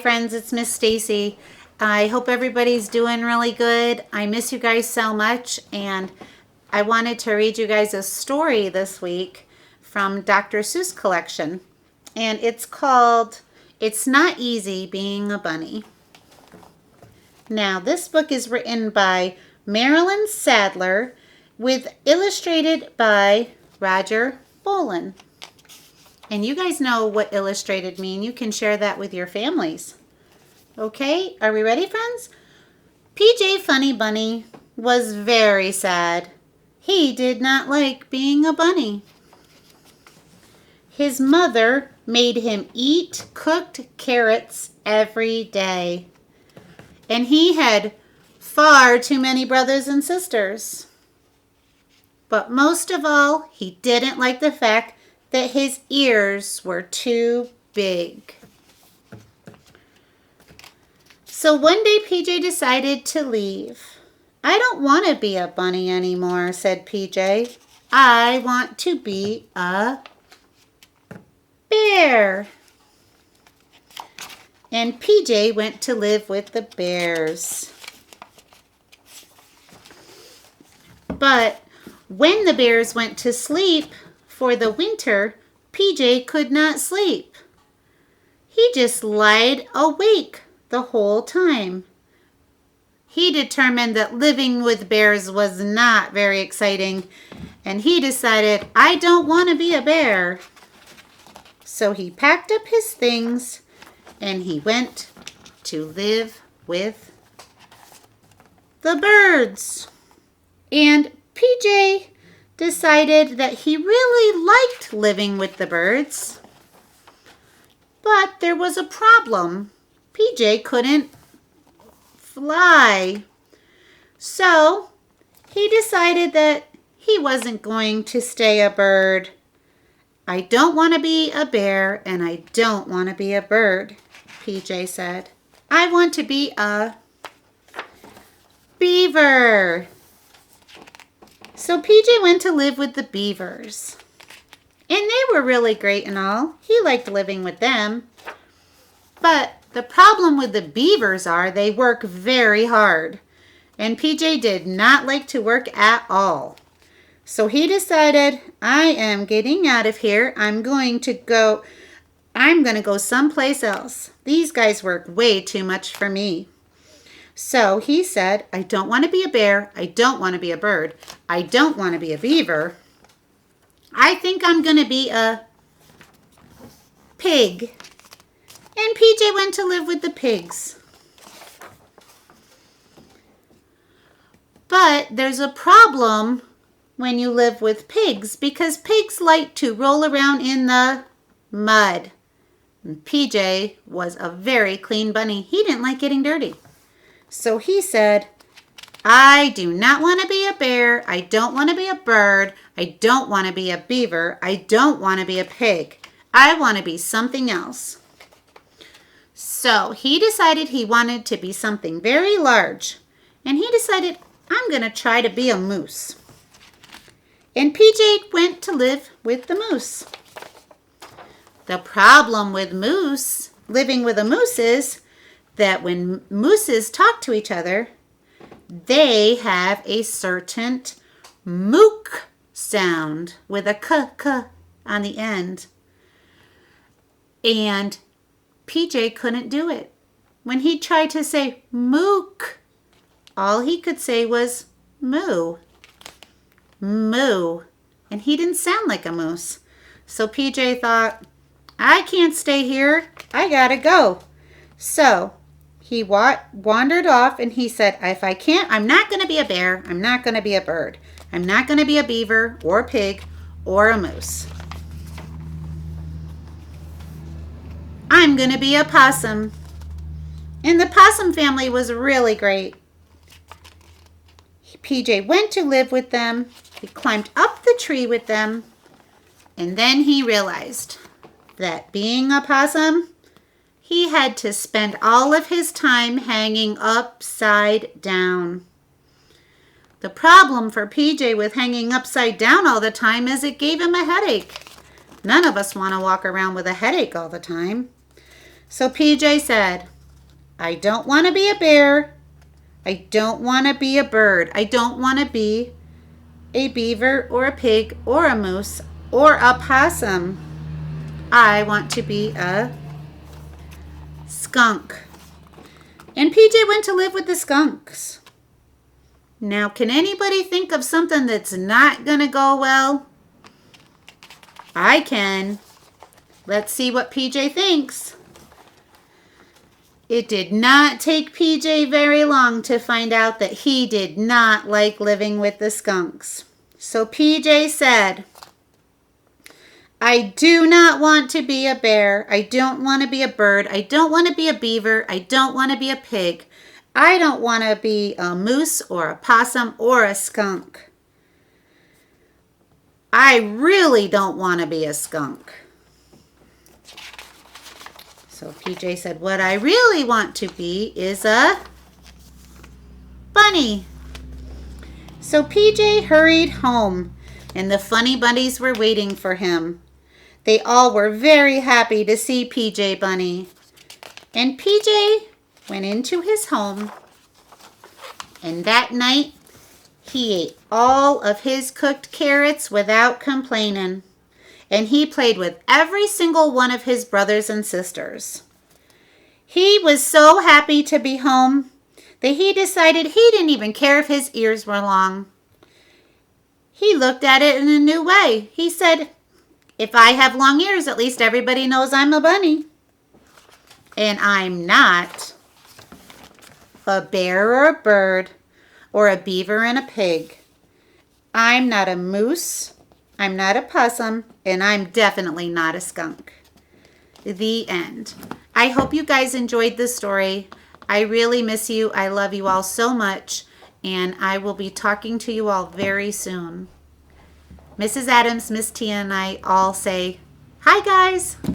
Friends, it's Miss Stacy. I hope everybody's doing really good. I miss you guys so much, and I wanted to read you guys a story this week from Dr. Seuss collection, and it's called It's Not Easy Being a Bunny. Now, this book is written by Marilyn Sadler with illustrated by Roger Bolin. And you guys know what illustrated mean. You can share that with your families. Okay, are we ready, friends? PJ Funny Bunny was very sad. He did not like being a bunny. His mother made him eat cooked carrots every day. And he had far too many brothers and sisters. But most of all, he didn't like the fact that his ears were too big. So one day PJ decided to leave. I don't want to be a bunny anymore, said PJ. I want to be a bear. And PJ went to live with the bears. But when the bears went to sleep for the winter, PJ could not sleep. He just lied awake the whole time. He determined that living with bears was not very exciting, and he decided, I don't want to be a bear. So he packed up his things and he went to live with the birds. And PJ decided that he really liked living with the birds. But there was a problem. PJ couldn't fly. So he decided that he wasn't going to stay a bird. I don't want to be a bear and I don't want to be a bird, PJ said. I want to be a beaver. So PJ went to live with the beavers. And they were really great and all. He liked living with them. But the problem with the beavers are they work very hard. And PJ did not like to work at all. So he decided, I am getting out of here. I'm going to go someplace else. These guys work way too much for me. So he said, I don't want to be a bear. I don't want to be a bird. I don't want to be a beaver. I think I'm going to be a pig. And PJ went to live with the pigs. But there's a problem when you live with pigs because pigs like to roll around in the mud. And PJ was a very clean bunny. He didn't like getting dirty. So he said, I do not want to be a bear. I don't want to be a bird. I don't want to be a beaver. I don't want to be a pig. I want to be something else. So he decided he wanted to be something very large. And he decided, I'm going to try to be a moose. And PJ went to live with the moose. The problem with living with a moose is that when mooses talk to each other, they have a certain mook sound with a k on the end. And PJ couldn't do it. When he tried to say mook, all he could say was moo, moo. And he didn't sound like a moose. So PJ thought, I can't stay here. I gotta go. So he wandered off and he said, if I can't, I'm not going to be a bear. I'm not going to be a bird. I'm not going to be a beaver or a pig or a moose. I'm going to be a possum. And the possum family was really great. PJ went to live with them. He climbed up the tree with them. And then he realized that being a possum, he had to spend all of his time hanging upside down. The problem for PJ with hanging upside down all the time is it gave him a headache. None of us want to walk around with a headache all the time. So PJ said, I don't want to be a bear. I don't want to be a bird. I don't want to be a beaver or a pig or a moose or a possum. I want to be a skunk. And PJ went to live with the skunks. Now, can anybody think of something that's not going to go well? I can. Let's see what PJ thinks. It did not take PJ very long to find out that he did not like living with the skunks. So PJ said, I do not want to be a bear. I don't want to be a bird. I don't want to be a beaver. I don't want to be a pig. I don't want to be a moose or a possum or a skunk. I really don't want to be a skunk. So PJ said, what I really want to be is a bunny. So PJ hurried home, and the funny bunnies were waiting for him. They all were very happy to see PJ Bunny. And PJ went into his home, and that night he ate all of his cooked carrots without complaining. And he played with every single one of his brothers and sisters. He was so happy to be home that he decided he didn't even care if his ears were long. He looked at it in a new way. He said, if I have long ears, at least everybody knows I'm a bunny. And I'm not a bear or a bird or a beaver and a pig. I'm not a moose. I'm not a possum, and I'm definitely not a skunk. The end. I hope you guys enjoyed this story. I really miss you. I love you all so much, and I will be talking to you all very soon. Mrs. Adams, Miss Tia, and I all say, hi guys.